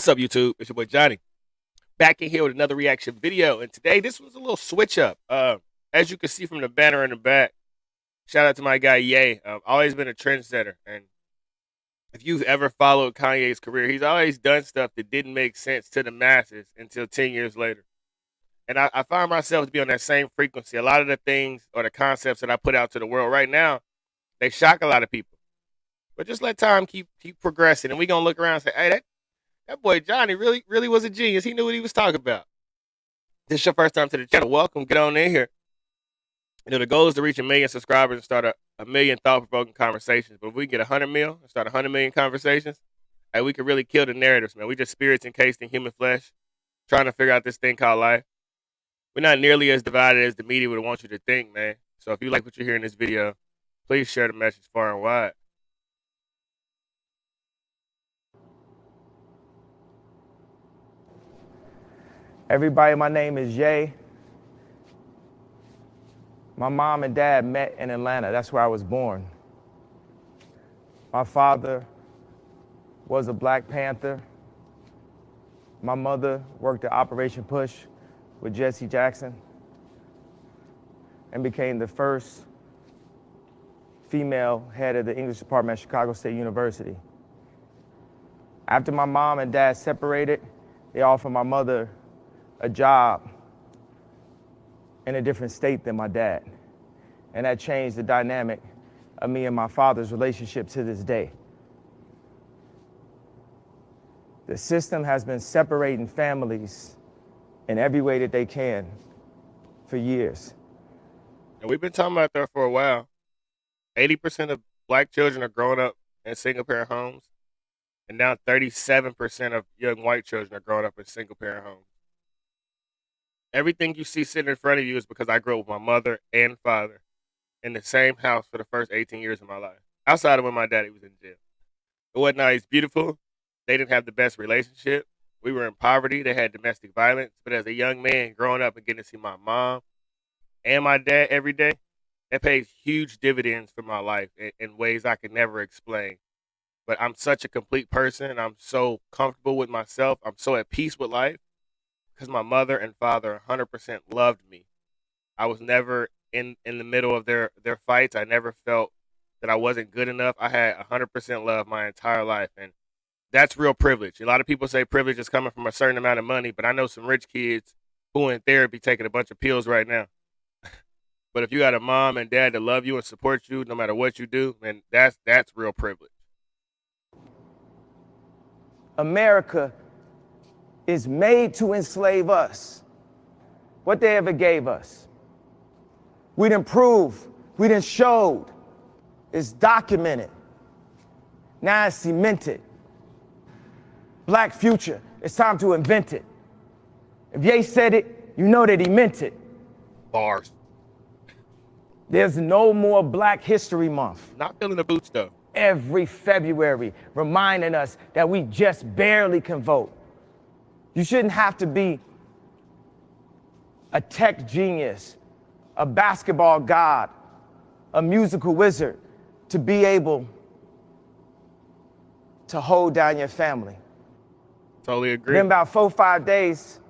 What's up, YouTube? It's your boy Johnny. Back in here with another reaction video. And today, this was a little switch up. As you can see from the banner in the back, shout out to my guy Ye. Always been a trendsetter. And if you've ever followed Kanye's career, he's always done stuff that didn't make sense to the masses until 10 years later. And I find myself to be on that same frequency. A lot of the things or the concepts that I put out to the world right now, they shock a lot of people. But just let time keep progressing. And we're going to look around and say, hey, that boy Johnny really was a genius. He knew what he was talking about. This is your first time to the channel. Welcome. Get on in here. The goal is to reach 1 million subscribers and start a million thought-provoking conversations. But if we get 100 mil and start 100 million conversations, hey, we could really kill the narratives, man. We just spirits encased in human flesh, trying to figure out this thing called life. We're not nearly as divided as the media would want you to think, man. So if you like what you hear in this video, please share the message far and wide. Everybody, my name is Ye. My mom and dad met in Atlanta. That's where I was born. My father was a Black Panther. My mother worked at Operation Push with Jesse Jackson and became the first female head of the English department at Chicago State University. After my mom and dad separated, they offered my mother a job in a different state than my dad. And that changed the dynamic of me and my father's relationship to this day. The system has been separating families in every way that they can for years. And we've been talking about that for a while. 80% of Black children are growing up in single-parent homes. And now 37% of young white children are growing up in single-parent homes. Everything you see sitting in front of you is because I grew up with my mother and father in the same house for the first 18 years of my life, outside of when my daddy was in jail. It wasn't always beautiful. They didn't have the best relationship. We were in poverty. They had domestic violence. But as a young man growing up and getting to see my mom and my dad every day, that pays huge dividends for my life in ways I could never explain. But I'm such a complete person, and I'm so comfortable with myself. I'm so at peace with life. Because my mother and father 100% loved me. I was never in the middle of their fights. I never felt that I wasn't good enough. I had 100% love my entire life. And that's real privilege. A lot of people say privilege is coming from a certain amount of money, but I know some rich kids who are in therapy taking a bunch of pills right now. But if you got a mom and dad that love you and support you no matter what you do, man, that's real privilege. America is made to enslave us. What they ever gave us. We done proved, we done showed. It's documented. Now it's cemented. Black future, it's time to invent it. If Ye said it, you know that he meant it. Bars. There's no more Black History Month. Not feeling the boots though. Every February, reminding us that we just barely can vote. You shouldn't have to be a tech genius, a basketball god, a musical wizard to be able to hold down your family. Totally agree. Been about 4 or 5 days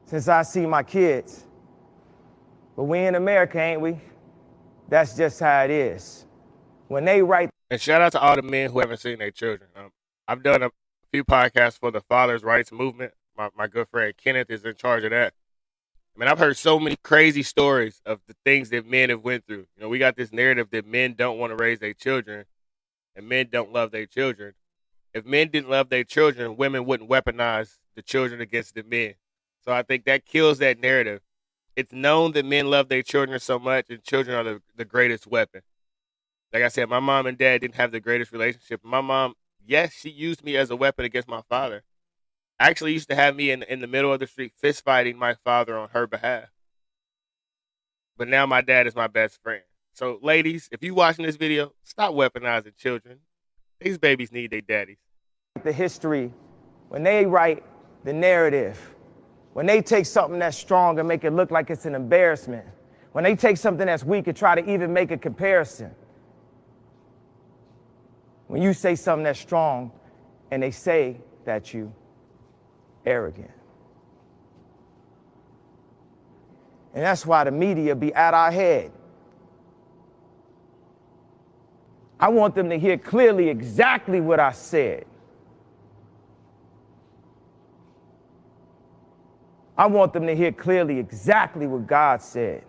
since I see my kids. But we in America, ain't we? That's just how it is. When they write. And shout out to all the men who haven't seen their children. I've done a few podcasts for the Father's Rights Movement. My good friend Kenneth is in charge of that. I mean, I've heard so many crazy stories of the things that men have went through. You know, we got this narrative that men don't want to raise their children and men don't love their children. If men didn't love their children, women wouldn't weaponize the children against the men. So I think that kills that narrative. It's known that men love their children so much and children are the greatest weapon. Like I said, my mom and dad didn't have the greatest relationship. My mom, yes, she used me as a weapon against my father. Actually used to have me in the middle of the street fist fighting my father on her behalf. But now my dad is my best friend. So ladies, if you watching this video, stop weaponizing children. These babies need their daddies. The history, when they write the narrative, when they take something that's strong and make it look like it's an embarrassment, when they take something that's weak and try to even make a comparison, when you say something that's strong and they say at you arrogant. And that's why the media be at our head. I want them to hear clearly exactly what I said. I want them to hear clearly exactly what God said.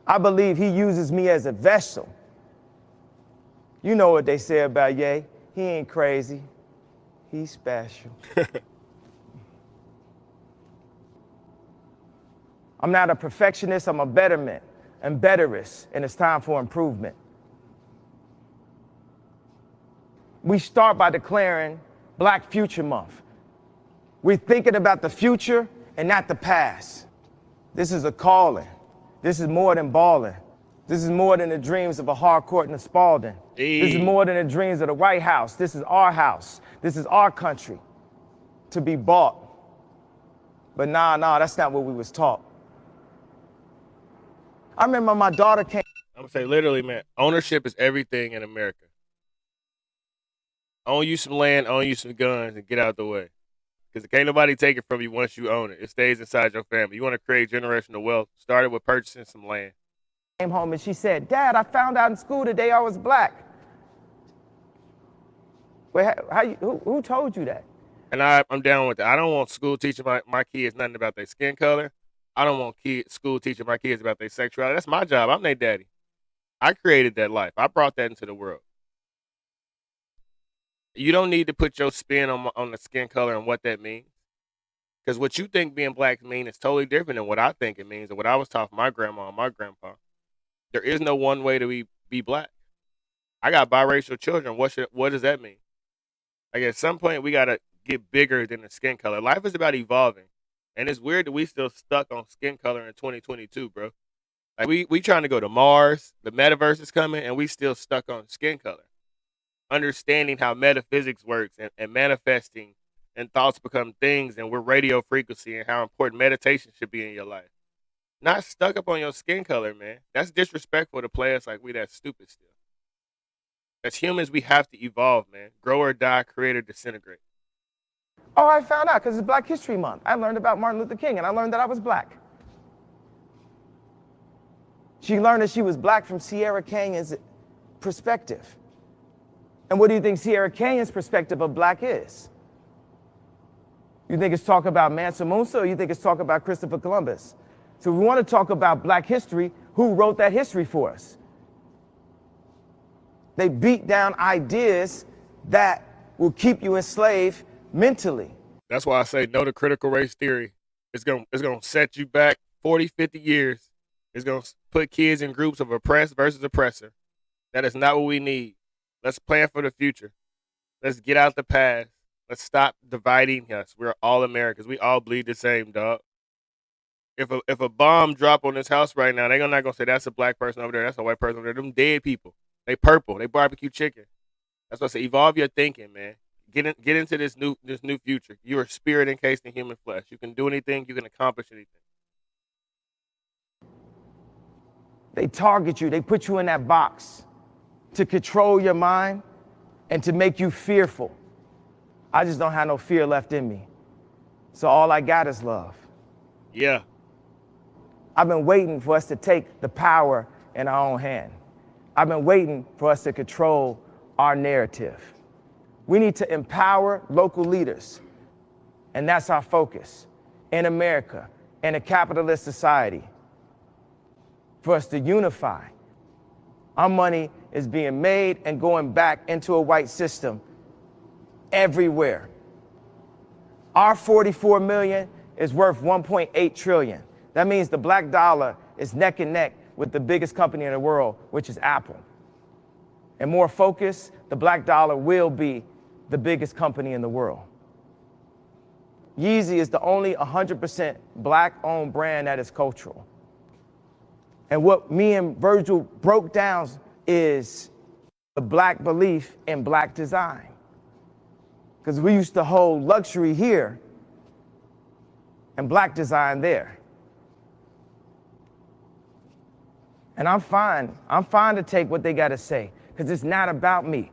I believe he uses me as a vessel. You know what they say about Ye. He ain't crazy. He's special. I'm not a perfectionist, I'm a betterment and betterist, and it's time for improvement. We start by declaring Black Future Month. We're thinking about the future and not the past. This is a calling. This is more than balling. This is more than the dreams of a Harcourt and a Spalding. Hey. This is more than the dreams of the White House. This is our house. This is our country to be bought. But nah, that's not what we was taught. I remember my daughter came. I'm gonna say literally, man, ownership is everything in America. Own you some land, own you some guns, and get out the way. Because can't nobody take it from you once you own it. It stays inside your family. You want to create generational wealth, started with purchasing some land. Came home and she said, Dad, I found out in school today I was Black. Wait, who told you that? And I'm down with that. I don't want school teaching my kids nothing about their skin color. I don't want school teaching my kids about their sexuality. That's my job. I'm their daddy. I created that life. I brought that into the world. You don't need to put your spin on the skin color and what that means. Because what you think being Black means is totally different than what I think it means and what I was taught from my grandma and my grandpa. There is no one way to be Black. I got biracial children. What does that mean? Like at some point we gotta get bigger than the skin color. Life is about evolving. And it's weird that we still stuck on skin color in 2022, bro. Like we trying to go to Mars, the metaverse is coming, and we still stuck on skin color. Understanding how metaphysics works and manifesting and thoughts become things and we're radio frequency and how important meditation should be in your life. Not stuck up on your skin color, man. That's disrespectful to play us like we that stupid still. As humans, we have to evolve, man. Grow or die, create or disintegrate. Oh, I found out because it's Black History Month. I learned about Martin Luther King and I learned that I was Black. She learned that she was Black from Sierra Canyon's perspective. And what do you think Sierra Canyon's perspective of Black is? You think it's talk about Mansa Musa or you think it's talk about Christopher Columbus? So we want to talk about Black history. Who wrote that history for us? They beat down ideas that will keep you enslaved mentally. That's why I say no to critical race theory. It's gonna set you back 40, 50 years. It's gonna put kids in groups of oppressed versus oppressor. That is not what we need. Let's plan for the future. Let's get out the past. Let's stop dividing us. We're all Americans. We all bleed the same, dog. If a bomb drop on this house right now, they're not gonna say that's a Black person over there, that's a white person over there. Them dead people. They purple. They barbecue chicken. That's what I say. Evolve your thinking, man. Get into this new future. You're a spirit encased in human flesh. You can do anything. You can accomplish anything. They target you. They put you in that box to control your mind and to make you fearful. I just don't have no fear left in me. So all I got is love. Yeah. I've been waiting for us to take the power in our own hand. I've been waiting for us to control our narrative. We need to empower local leaders. And that's our focus in America, in a capitalist society, for us to unify. Our money is being made and going back into a white system everywhere. Our 44 million is worth 1.8 trillion. That means the Black dollar is neck and neck with the biggest company in the world, which is Apple. And more focused, the Black dollar will be the biggest company in the world. Yeezy is the only 100% Black-owned brand that is cultural. And what me and Virgil broke down is the Black belief in Black design. Because we used to hold luxury here and Black design there. And I'm fine to take what they gotta say, because it's not about me.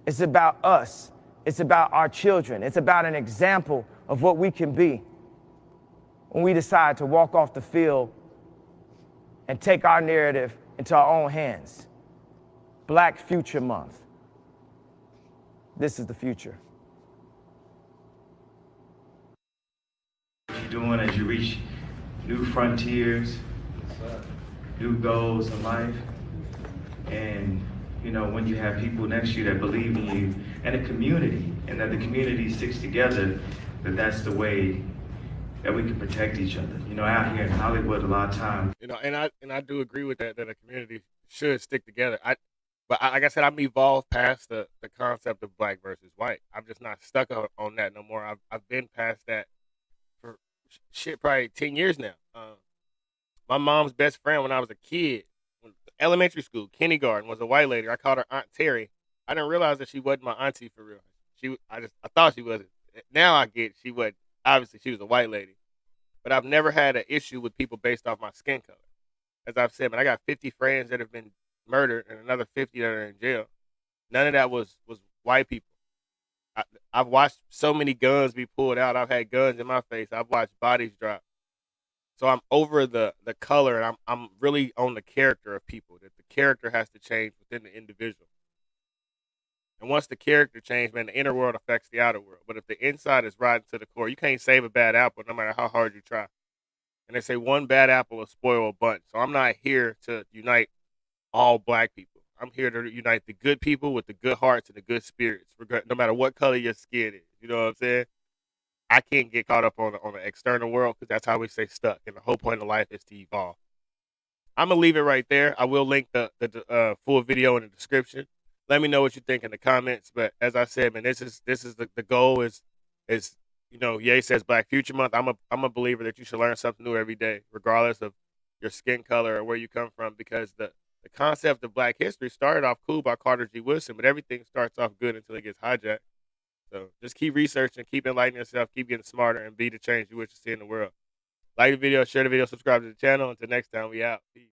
It's about us It's about our children. It's about an example of what we can be when we decide to walk off the field and take our narrative into our own hands. Black Future Month. This is the future. What you're doing as you reach new frontiers, new goals in life, and when you have people next to you that believe in you, and a community, and that the community sticks together, that's the way that we can protect each other. Out here in Hollywood, a lot of times. And I do agree with that a community should stick together. Like I said, I'm evolved past the concept of black versus white. I'm just not stuck on that no more. I've been past that for shit probably 10 years now. My mom's best friend when I was a kid, elementary school, kindergarten, was a white lady. I called her Aunt Terry. I didn't realize that she wasn't my auntie for real. I thought she wasn't. Now I get she wasn't. Obviously, she was a white lady. But I've never had an issue with people based off my skin color. As I've said, man, I got 50 friends that have been murdered and another 50 that are in jail. None of that was white people. I've watched so many guns be pulled out. I've had guns in my face. I've watched bodies drop. So I'm over the color, and I'm really on the character of people. That the character has to change within the individual. And once the character changes, man, the inner world affects the outer world. But if the inside is rotten to the core, you can't save a bad apple no matter how hard you try. And they say one bad apple will spoil a bunch. So I'm not here to unite all black people. I'm here to unite the good people with the good hearts and the good spirits, no matter what color your skin is. You know what I'm saying? I can't get caught up on the external world because that's how we stay stuck. And the whole point of life is to evolve. I'm gonna leave it right there. I will link the full video in the description. Let me know what you think in the comments. But as I said, man, this is the goal is Ye says Black Future Month. I'm a believer that you should learn something new every day, regardless of your skin color or where you come from, because the concept of Black history started off cool by Carter G. Woodson, but everything starts off good until it gets hijacked. So just keep researching, keep enlightening yourself, keep getting smarter, and be the change you wish to see in the world. Like the video, share the video, subscribe to the channel. Until next time, we out. Peace.